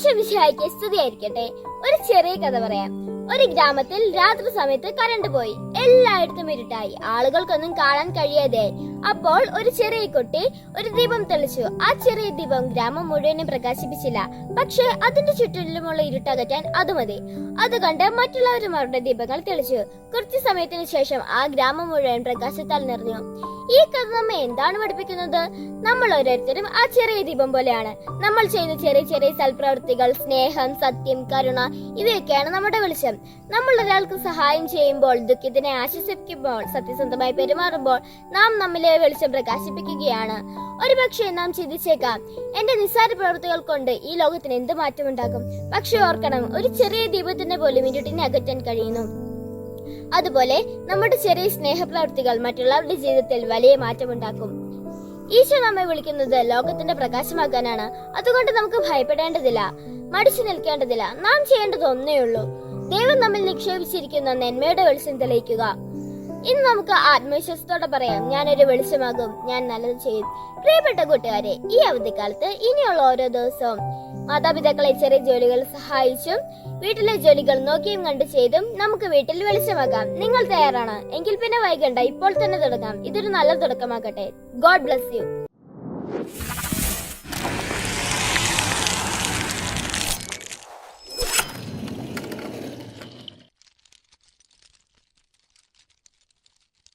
ഈശോ മിശിഹായ്ക്ക് സ്തുതിയായിരിക്കട്ടെ. ഒരു ചെറിയ കഥ പറയാം. ഒരു ഗ്രാമത്തിൽ രാത്രി സമയത്ത് കറണ്ട് പോയി. എല്ലായിടത്തും ഇരുട്ടായി. ആളുകൾക്കൊന്നും കാണാൻ കഴിയാതെയായി. അപ്പോൾ ഒരു ചെറിയ കുട്ടി ഒരു ദീപം തെളിച്ചു. ആ ചെറിയ ദീപം ഗ്രാമം മുഴുവനും പ്രകാശിപ്പിച്ചില്ല. പക്ഷേ അതിന്റെ ചുറ്റിലുമുള്ള ഇരുട്ടകറ്റാൻ അത് മതി. അത് കണ്ട് മറ്റുള്ളവരും അവരുടെ ദീപങ്ങൾ തെളിച്ചു. കുറച്ചു സമയത്തിന് ശേഷം ആ ഗ്രാമം മുഴുവൻ പ്രകാശത്താൽ നിറഞ്ഞു. ഈ കഥ നമ്മെ എന്താണ് പഠിപ്പിക്കുന്നത്? നമ്മൾ ഓരോരുത്തരും ആ ചെറിയ ദീപം പോലെയാണ്. നമ്മൾ ചെയ്യുന്ന ചെറിയ ചെറിയ സൽപ്രവൃത്തികൾ, സ്നേഹം, സത്യം, കരുണ, ഇവയൊക്കെയാണ് നമ്മുടെ വെളിച്ചം. നമ്മൾ ഒരാൾക്ക് സഹായം ചെയ്യുമ്പോൾ, ദുഃഖത്തിനെ ആശ്വസിപ്പിക്കുമ്പോൾ, സത്യസന്ധമായി പെരുമാറുമ്പോൾ നാം നമ്മിലെ വെളിച്ചം പ്രകാശിപ്പിക്കുകയാണ്. ഒരുപക്ഷെ നാം ചിന്തിച്ചേക്കാം, എന്റെ നിസ്സാര പ്രവൃത്തികൾ കൊണ്ട് ഈ ലോകത്തിന് എന്ത് മാറ്റമുണ്ടാകും? പക്ഷെ ഓർക്കണം, ഒരു ചെറിയ ദീപത്തിന്റെ പോലും ഇരുട്ടിനെ അകറ്റാൻ കഴിയുന്നു. അതുപോലെ നമ്മുടെ ചെറിയ സ്നേഹപ്രവൃത്തികൾ മറ്റുള്ളവരുടെ ജീവിതത്തിൽ വലിയ മാറ്റമുണ്ടാക്കും. ഈശോ നമ്മെ വിളിക്കുന്നത് ലോകത്തിന്റെ പ്രകാശമാക്കാനാണ്. അതുകൊണ്ട് നമുക്ക് ഭയപ്പെടേണ്ടതില്ല, മടിച്ചു നിൽക്കേണ്ടതില്ല. നാം ചെയ്യേണ്ടത് ഒന്നേയുള്ളൂ, ദൈവം നമ്മിൽ നിക്ഷേപിച്ചിരിക്കുന്ന നന്മയുടെ വെളിച്ചം തെളിയിക്കുക. ഇന്ന് നമുക്ക് ആത്മവിശ്വാസത്തോടെ പറയാം, ഞാനൊരു വെളിച്ചമാകും, ഞാൻ നല്ലത് ചെയ്യും. പ്രിയപ്പെട്ട കൂട്ടുകാരെ, ഈ അവധിക്കാലത്ത് ഇനിയുള്ള ഓരോ ദിവസവും മാതാപിതാക്കളെ ചെറിയ ജോലികൾ സഹായിച്ചും വീട്ടിലെ ജോലികൾ നോക്കിയും കണ്ടു ചെയ്തും നമുക്ക് വീട്ടിൽ വെളിച്ചമാകാം. നിങ്ങൾ തയ്യാറാണ്? എങ്കിൽ പിന്നെ വൈകണ്ട, ഇപ്പോൾ തന്നെ തുടങ്ങാം. ഇതൊരു നല്ല തുടക്കമാകട്ടെ. God bless you.